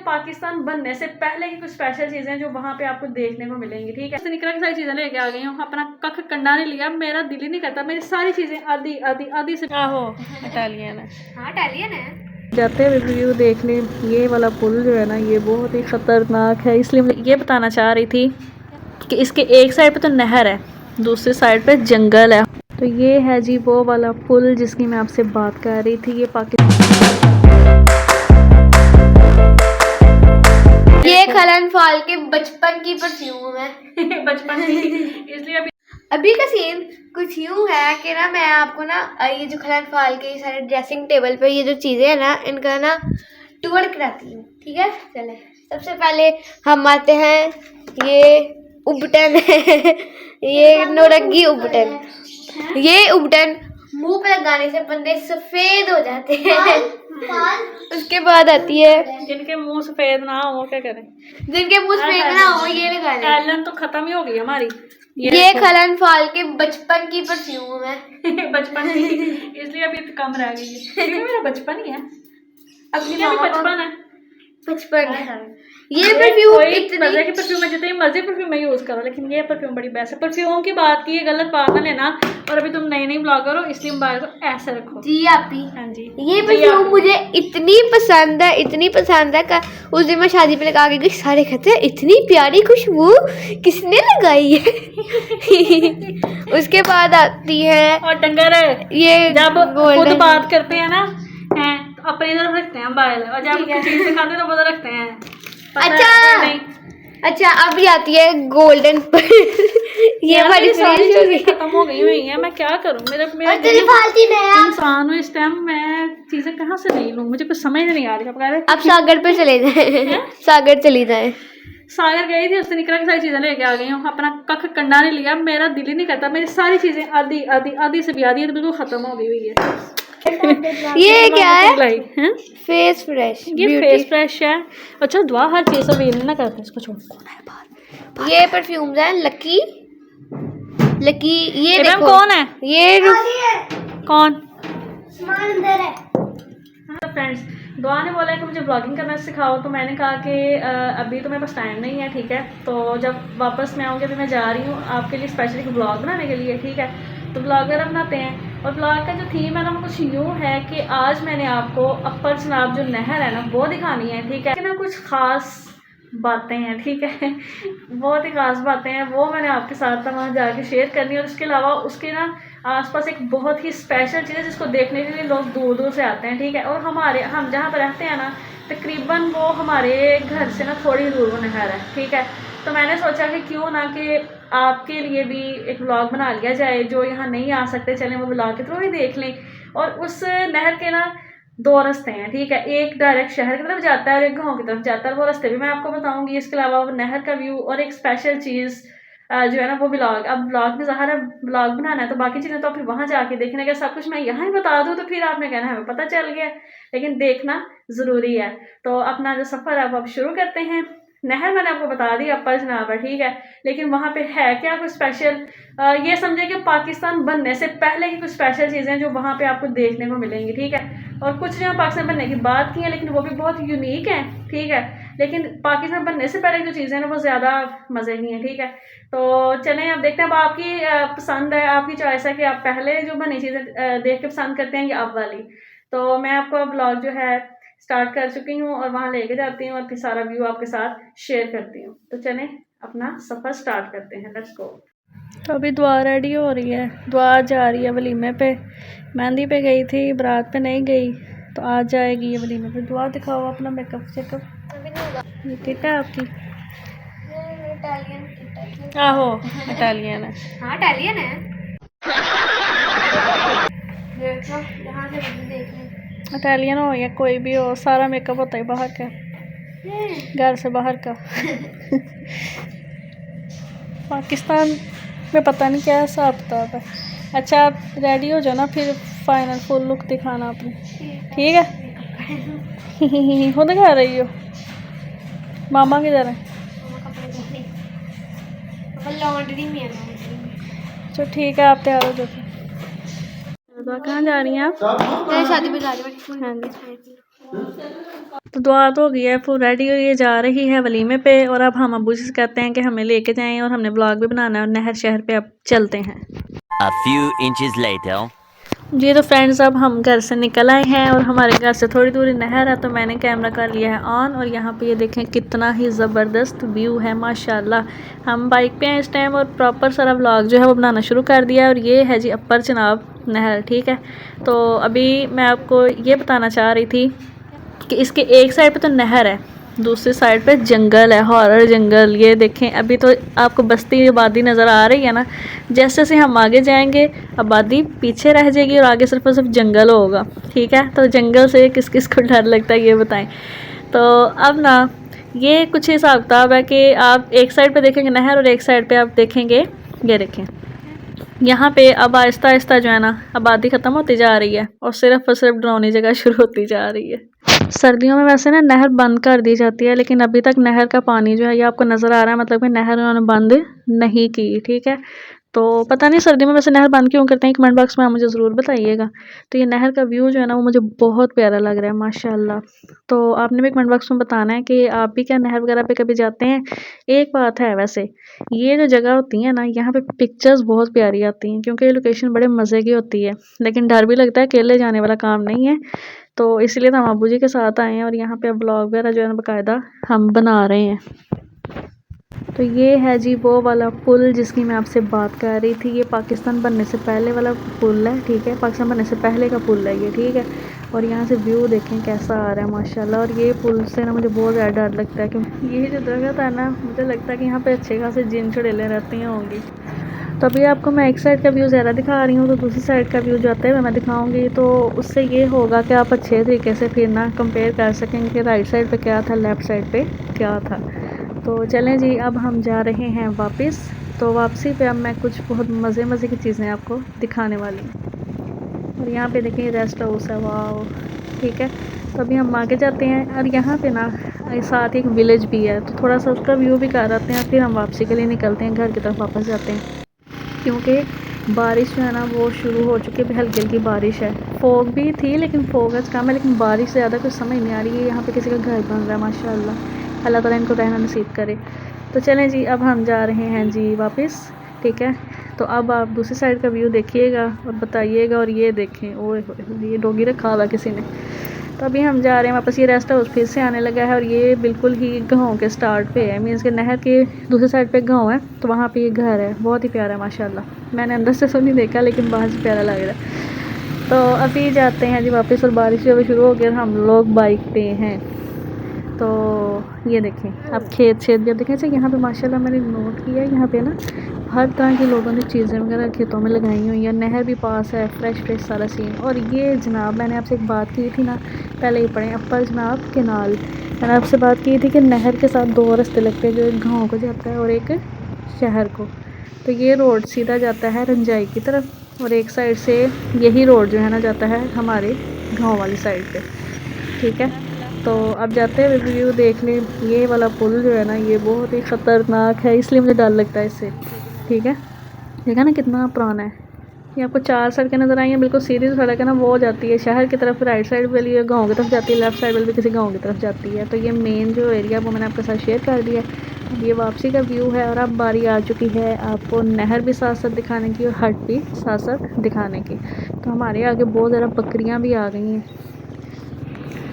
पाकिस्तान बनने से पहले की कुछ स्पेशल चीजें जो वहाँ पे आपको देखने को मिलेंगी। ठीक है, निकला की सारी चीजें लेके आ गई हूँ। अपना कख कंडा नहीं लिया, मेरा दिल ही नहीं करता, मेरी सारी चीजें आधी आधी आधी से आहो इटालियन है। हाँ इटालियन है। जाते हैं रिव्यू देख लें। ये वाला पुल जो है ना ये बहुत ही खतरनाक है, इसलिए मैं ये बताना चाह रही थी कि इसके एक साइड पे तो नहर है, दूसरी साइड पे जंगल है। तो ये है जी वो वाला पुल जिसकी मैं आपसे बात कर रही थी। ये पाकिस्तान ये खलन फॉल के बचपन की परफ्यूम है। बचपन की, इसलिए अभी का सीन कुछ यूँ है कि ना मैं आपको ना ये जो खलन फॉल के सारे ड्रेसिंग टेबल पे ये जो चीज़ें हैं ना इनका ना टूर कराती हूँ। ठीक है, चले सबसे पहले हम आते हैं ये उबटन ये नौरंगी उबटन। ये उबटन मुंह पे लगाने से बंदे सफेद हो जाते हैं। उसके बाद आती है जिनके मुंह सफेद ना हो क्या करें, जिनके मुंह सफेद ना हो ये लगा लें। एलन तो खत्म ही हो गई हमारी। ये खलन फॉल के बचपन की परफ्यूम है। बचपन की, इसलिए अभी तो कम रह गई है। क्योंकि मेरा बचपन ही है, अपनी अभी बचपन है। बचपन ये परफ्यूम इतनी मजे की परफ्यूम है, जितनी मर्जी परफ्यूम में यूज करो, लेकिन ये परफ्यूम बड़ी बेस्ट है। परफ्यूम की बात की, गलत बात ना लेना। और अभी तुम नई नई ब्लॉगर हो इसलिए मोबाइल को ऐसे रखो। जी आपी। हाँ जी, ये परफ्यूम मुझे इतनी पसंद है, इतनी पसंद है कि उस दिन मैं शादी पे लगा के गई, सारे कहते हैं इतनी प्यारी खुशबू किसने लगाई है। उसके बाद आती है और डंगर ये जब खुद बात करते हैं ना हैं तो अपनी तरफ रखते हैं मोबाइल, और जब चीज दिखाते हैं तो उधर रखते हैं। अच्छा अभी आती है गोल्डन ये हमारी सारी चीजें खत्म हो गई हुई हैं, मैं क्या करूं। मेरा इंसान हूँ इस टाइम, मैं चीजें कहाँ से नहीं लूं, मुझे कुछ समझ नहीं आ रही। अब सागर पे चले जाए। सागर चली जाए। सागर गई थी, उससे निकला की सारी चीजें लेके आ गई हूँ। अपना कख कंडा नहीं लिया, मेरा दिल ही नहीं करता, मेरी सारी चीजें आधी आधी आधी से भी आधी बिल्कुल खत्म हो गई हुई है। ये क्या है? Face fresh. ये फेस फ्रेश है। अच्छा दुआ हर चीज अवेल ना करते, इसको छोड़। कौन है बाहर? ये परफ्यूम्स है लकी लकी। ये देखो कौन है ये कौन अंदर है। फ्रेंड्स, दुआ ने बोला है कि मुझे ब्लॉगिंग करना सिखाओ, तो मैंने कहा कि अभी तो मेरे पास टाइम नहीं है। ठीक है, तो जब वापस मैं आऊँगी, अभी मैं जा रही हूँ आपके लिए स्पेशली एक ब्लॉग बनाने के लिए। ठीक है, तो ब्लॉगर बनाते हैं। और ब्लॉग का जो थीम है ना वो कुछ यूँ है कि आज मैंने आपको अपर चनाब जो नहर है ना वो दिखानी है। ठीक है ना, कुछ ख़ास बातें हैं। ठीक है, बहुत ही ख़ास बातें हैं, वो मैंने आपके साथ वहाँ जाके शेयर करनी है। और उसके अलावा उसके ना आसपास एक बहुत ही स्पेशल चीज़ है जिसको देखने के लिए लोग दूर दूर से आते हैं। ठीक है, और हम जहाँ पर रहते हैं ना तकरीबन वो हमारे घर से ना थोड़ी दूर वो नहर है। ठीक है, तो मैंने सोचा कि क्यों ना कि आपके लिए भी एक व्लॉग बना लिया जाए, जो यहाँ नहीं आ सकते चलें वो व्लॉग के थ्रू ही देख लें। और उस नहर के ना दो रास्ते हैं। ठीक है, एक डायरेक्ट शहर की तरफ जाता है और एक गाँव की तरफ जाता है, वो रास्ते भी मैं आपको बताऊंगी। इसके अलावा वो नहर का व्यू और एक स्पेशल चीज़ जो है ना वो ब्लॉग। अब ब्लॉग में ज़ाहिर है ब्लॉग बनाना है तो बाकी चीज़ें तो फिर वहाँ जाके देखने का, सब कुछ मैं यहाँ ही बता दूँ तो फिर आपने कहना है हमें पता चल गया, लेकिन देखना ज़रूरी है। तो अपना जो सफ़र है वो अब शुरू करते हैं। नहर मैंने आपको बता दी अपर चनाब है। ठीक है, लेकिन वहाँ पे है क्या कुछ स्पेशल, ये समझे कि पाकिस्तान बनने से पहले की कुछ स्पेशल चीज़ें जो वहाँ पे आपको देखने को मिलेंगी। ठीक है, और कुछ जो पाकिस्तान बनने की बात की है लेकिन वो भी बहुत यूनिक है। ठीक है, लेकिन पाकिस्तान बनने से पहले जो चीज़ें हैं वो ज़्यादा मज़े की हैं। ठीक है, तो चलें अब देखते हैं। अब आपकी पसंद है, आपकी चॉइस है कि आप पहले जो बनी चीज़ें देख के पसंद करते हैं या अब वाली। तो मैं आपको ब्लॉग जो है स्टार्ट कर चुकी हूँ और वहाँ लेके जाती हूँ और फिर सारा व्यू आपके साथ शेयर करती हूँ। तो चलें अपना सफ़र स्टार्ट करते हैं, लेट्स गो। तो अभी दुआ रेडी हो रही है, दुआ जा रही है वलीमे पे। मेहंदी पे गई थी, बारात पे नहीं गई, तो आज जाएगी ये वलीमे पे। दुआ दिखाओ अपना मेकअप चेकअप। ये किट है आपकी? आहो इटालियन है। हाँ इटालियन है। देखो यहाँ से देख लें। इटालियन हो या कोई भी हो, सारा मेकअप होता है बाहर का, घर से बाहर का। पाकिस्तान में पता नहीं क्या हिसाब किताब है। अच्छा आप रेडी हो जाओ ना, फिर फाइनल फुल लुक दिखाना अपनी। ठीक है। खुद दिखा रही हो? मामा किधर है? लॉन्ड्री में है। तो ठीक है आप तैयार हो जाओ। कहाँ जा रही हैं आप? शादी में जा रही हूँ। हाँ जी, तो दुआ तो हो गई है, फुल रेडी हुई है, जा रही है वलीमे पे। और अब हम अब्बू जी से कहते हैं कि हमें लेके जाएं, और हमने ब्लॉग भी बनाना है, और नहर शहर पे अब चलते हैं। A few inches later. जी तो फ्रेंड्स, अब हम घर से निकल आए हैं, और हमारे घर से थोड़ी दूरी नहर है, तो मैंने कैमरा कर लिया है ऑन। और यहाँ पे ये देखें कितना ही ज़बरदस्त व्यू है माशाल्लाह। हम बाइक पे हैं इस टाइम, और प्रॉपर सारा व्लॉग जो है वो बनाना शुरू कर दिया है। और ये है जी अपर चनाब नहर, ठीक है। तो अभी मैं आपको ये बताना चाह रही थी कि इसके एक साइड पे तो नहर है, दूसरी साइड पे जंगल है, हॉरर जंगल। ये देखें, अभी तो आपको बस्ती आबादी नज़र आ रही है ना, जैसे जैसे हम आगे जाएंगे आबादी पीछे रह जाएगी, और आगे सिर्फ और सिर्फ जंगल होगा, ठीक है। तो जंगल से किस किस को डर लगता है ये बताएं। तो अब ना ये कुछ हिसाब किताब है कि आप एक साइड पे देखेंगे नहर, और एक साइड पे आप देखेंगे, ये देखें यहाँ पे अब आहिस्ता आहिस्ता जो है ना आबादी ख़त्म होती जा रही है, और सिर्फ डरावनी जगह शुरू होती जा रही है। सर्दियों में वैसे ना नहर बंद कर दी जाती है, लेकिन अभी तक नहर का पानी जो है ये आपको नज़र आ रहा है, मतलब कि नहर उन्होंने बंद नहीं की, ठीक है। तो पता नहीं सर्दियों में वैसे नहर बंद क्यों करते हैं, कमेंट बॉक्स में आप मुझे ज़रूर बताइएगा। तो ये नहर का व्यू जो है ना वो मुझे बहुत प्यारा लग रहा है माशाल्लाह। तो आपने भी कमेंट बॉक्स में बताना है कि आप भी क्या नहर वगैरह पे कभी जाते हैं। एक बात है वैसे, ये जो जगह होती है ना यहाँ पे पिक्चर्स बहुत प्यारी आती हैं, क्योंकि ये लोकेशन बड़े मज़े की होती है, लेकिन डर भी लगता है, अकेले जाने वाला काम नहीं है। तो इसलिए तो हम अब्बू जी के साथ आए हैं, और यहाँ पे अब ब्लॉग वगैरह जो है ना बाकायदा हम बना रहे हैं। तो ये है जी वो वाला पुल जिसकी मैं आपसे बात कर रही थी। ये पाकिस्तान बनने से पहले वाला पुल है, ठीक है। पाकिस्तान बनने से पहले का पुल है ये, ठीक है। और यहाँ से व्यू देखें कैसा आ रहा है माशाल्लाह। और ये पुल से ना मुझे बहुत ज़्यादा डर लगता है, क्योंकि ये जो जगह है ना, मुझे लगता है कि यहाँ पे अच्छे खासे जिन चुड़ैलें रहती होंगी। तो अभी आपको मैं एक साइड का व्यू ज़्यादा दिखा रही हूँ, तो दूसरी साइड का व्यू जो आता है मैं दिखाऊंगी। तो उससे ये होगा कि आप अच्छे तरीके से फिर ना कंपेयर कर सकेंगे कि राइट साइड पे क्या था, लेफ़्ट साइड पे क्या था। तो चलें जी, अब हम जा रहे हैं वापस। तो वापसी पे अब मैं कुछ बहुत मज़े की चीज़ें आपको दिखाने वाली हूँ। और यहाँ पे देखिए रेस्ट हाउस है, वाह, ठीक है। तो अभी हम आगे जाते हैं, और यहाँ पे ना साथ एक विलेज भी है, तो थोड़ा सा उसका व्यू भी कर आते हैं, फिर हम वापसी के लिए निकलते हैं, घर की तरफ वापस जाते हैं। क्योंकि बारिश जो है ना वो शुरू हो चुकी है, हल्की हल्की बारिश है। फोग भी थी लेकिन फोग आज कम है, लेकिन बारिश से ज़्यादा कुछ समझ नहीं आ रही है। यहाँ पे किसी का घर बन रहा है माशाल्लाह, अल्लाह ताला इनको रहना नसीब करे। तो चलें जी, अब हम जा रहे हैं जी वापस, ठीक है। तो अब आप दूसरी साइड का व्यू देखिएगा और बताइएगा। और ये देखें, ओए ये डॉगी रखा हुआ किसी ने। तो अभी हम जा रहे हैं वापस। ये रेस्ट हाउस फिर से आने लगा है, और ये बिल्कुल ही गाँव के स्टार्ट पे है, मीन्स के नहर के दूसरी साइड पे गाँव है, तो वहाँ पे ये घर है। बहुत ही प्यारा है माशाल्लाह। मैंने अंदर से तो नहीं देखा, लेकिन बाहर से प्यारा लग रहा है। तो अभी जाते हैं जी वापस, और बारिश जो अभी शुरू हो गई और हम लोग बाइक पे हैं। तो ये देखें, अब खेत छेत भी, अब देखें अच्छा यहाँ पे माशाल्लाह मैंने नोट किया है, यहाँ पे ना हर तरह की लोगों ने चीज़ें वगैरह खेतों में लगाई हुई हैं। नहर भी पास है, फ्रेश सारा सीन। और ये जनाब, मैंने आपसे एक बात की थी ना, पहले ही पढ़े, अपर जनाब केनाल। मैंने आपसे बात की थी कि नहर के साथ दो रास्ते लगते हैं, जो एक गाँव को जाता है और एक शहर को। तो ये रोड सीधा जाता है रंजाई की तरफ, और एक साइड से यही रोड जो है ना जाता है हमारे गाँव वाली साइड पे, ठीक है। तो अब जाते हैं व्यू देख लें। ये वाला पुल जो है ना ये बहुत ही ख़तरनाक है, इसलिए मुझे डर लगता है इससे, ठीक है। देखा ना कितना पुराना है। ये आपको चार सड़कें नज़र आई हैं, बिल्कुल सीधी सड़क है ना, वो जाती है शहर की तरफ, राइट साइड वाली है गाँव की तरफ जाती है, लेफ़्ट साइड वाली भी किसी गाँव की तरफ जाती है। तो ये मेन जो एरिया वो मैंने आपके साथ शेयर कर दिया। अब ये वापसी का व्यू है, और अब बारी आ चुकी है आपको नहर भी साथ साथ दिखाने की और हट भी साथ साथ दिखाने की। तो हमारे आगे बहुत ज़्यादा बकरियाँ भी आ गई हैं।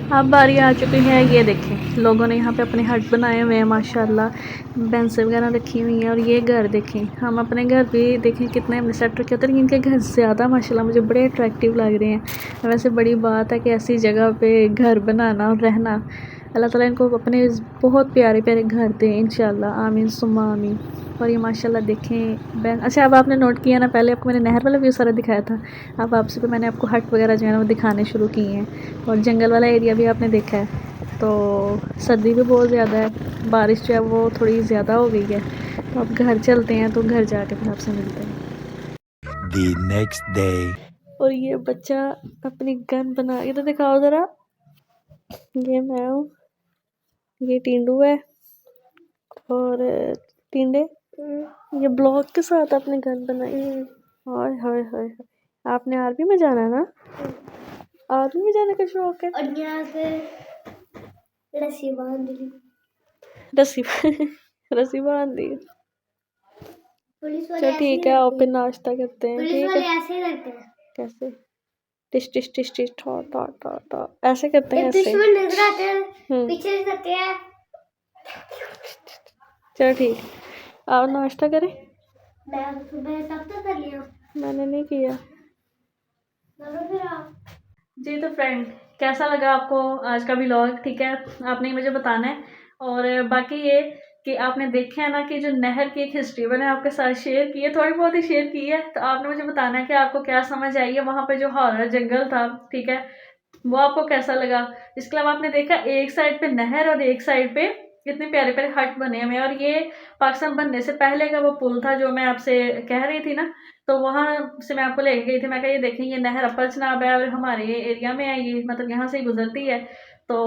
अब बारी आ चुकी है, ये देखें लोगों ने यहाँ पे अपने हट बनाए हुए हैं माशाल्लाह, भैंसें वगैरह रखी हुई हैं। और ये घर देखें, हम अपने घर भी देखें कितने हमने सेट रखे होते हैं, लेकिन इनके घर ज़्यादा माशाल्लाह मुझे बड़े अट्रैक्टिव लग रहे हैं। वैसे बड़ी बात है कि ऐसी जगह पे घर बनाना और रहना। अल्लाह ताला इनको अपने बहुत प्यारे प्यारे घर दें इंशाल्लाह, आमीन सुम्मा आमीन। और ये माशाल्लाह देखें अच्छा, अब आपने नोट किया ना, पहले आपको मैंने नहर वाला व्यू सारा दिखाया था, अब आपसे पे मैंने आपको हट वगैरह जो है ना वो दिखाने शुरू किए हैं। और जंगल वाला एरिया भी आपने देखा है। तो सर्दी भी बहुत ज़्यादा है, बारिश जो है वो थोड़ी ज़्यादा हो गई है। तो अब घर चलते हैं, तो घर जाके फिर आपसे मिलते हैं। The next day. और ये बच्चा अपनी गन बना, ये तो दिखाओ ज़रा। ये मैं हूँ, ये टिंडू है, और टिंडे ये ब्लॉक के साथ आपने गन बनाई। हाय हाय हाय, आपने आर्मी में जाना है ना। आर्मी में जाने का शौक है? और यहाँ से रस्सी बांध ली। रस्सी रस्सी बांध दी। पुलिस वाले चल ऐसे ही ठीक है, आओ करते फिर हैं। नाश्ता करते हैं। पुलिस ठीक वाले है, ऐसे ही करते हैं। कैसे? टिश टिश टिश टिश ठा ठा ठा ठा ऐसे करते हैं, एक ऐसे। दुश्मन नजर आते हैं, हम्म, पीछे से करते हैं। चल ठीक, आओ नाश्ता करें। मैं सुबह तब तक कर लिया। मैंने नहीं किया। चलो फिर आप। जी तो फ्रेंड, कैसा लगा आपको आज का व्लॉग? ठीक है, आपने मुझे बताना है। और बाकी ये कि आपने देखा है ना कि जो नहर की एक हिस्ट्री मैंने आपके साथ शेयर की है, थोड़ी बहुत ही शेयर की है, तो आपने मुझे बताना है कि आपको क्या समझ आई है। वहाँ पे जो हॉरर जंगल था, ठीक है, वो आपको कैसा लगा। इसके अलावा आपने देखा एक साइड पे नहर और एक साइड पे इतने प्यारे प्यारे हट बने हुए हैं। और ये पाकिस्तान बनने से पहले का वो पुल था जो मैं आपसे कह रही थी ना, तो वहाँ से मैं आपको लेके गई थी। मैं कहा ये देखें, ये नहर अपर चनाब है और हमारे एरिया में है, ये मतलब यहाँ से ही गुजरती है। तो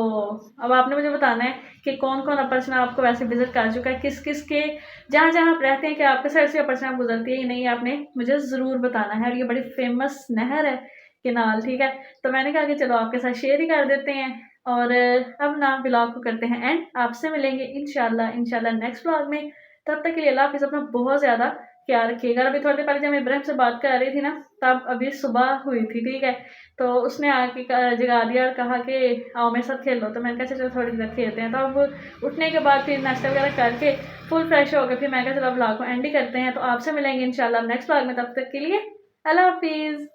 अब आपने मुझे बताना है कि कौन कौन अपर चनाब को वैसे विजिट कर चुका है, किस किस के जहाँ जहाँ आप रहते हैं कि आपके साइड से अपर चनाब गुजरती है या नहीं, आपने मुझे ज़रूर बताना है। और ये बड़ी फेमस नहर है केनाल, ठीक है। तो मैंने कहा कि चलो आपके साथ शेयर ही कर देते हैं। और अब ना व्लॉग को करते हैं एंड, आपसे मिलेंगे इंशाल्लाह नेक्स्ट व्लॉग में। तब तक के लिए अल्लाह हाफिज़, अपना बहुत ज़्यादा ख्याल रखिएगा। अभी थोड़ी देर पहले जब मैं इब्राहिम से बात कर रही थी ना, तब अभी सुबह हुई थी, ठीक है। तो उसने आके जगा दिया और कहा कि आओ मेरे साथ खेलो। तो मैंने कहा चलो थोड़ी देर खेलते हैं। तो अब उठने के बाद फिर नाश्ता वगैरह करके फुल फ्रेश हो गए, फिर मैं कहा चलो व्लॉग को एंड ही करते हैं। तो आपसे मिलेंगे इंशाल्लाह नेक्स्ट व्लॉग में, तब तक के लिए अल्लाह हाफिज़।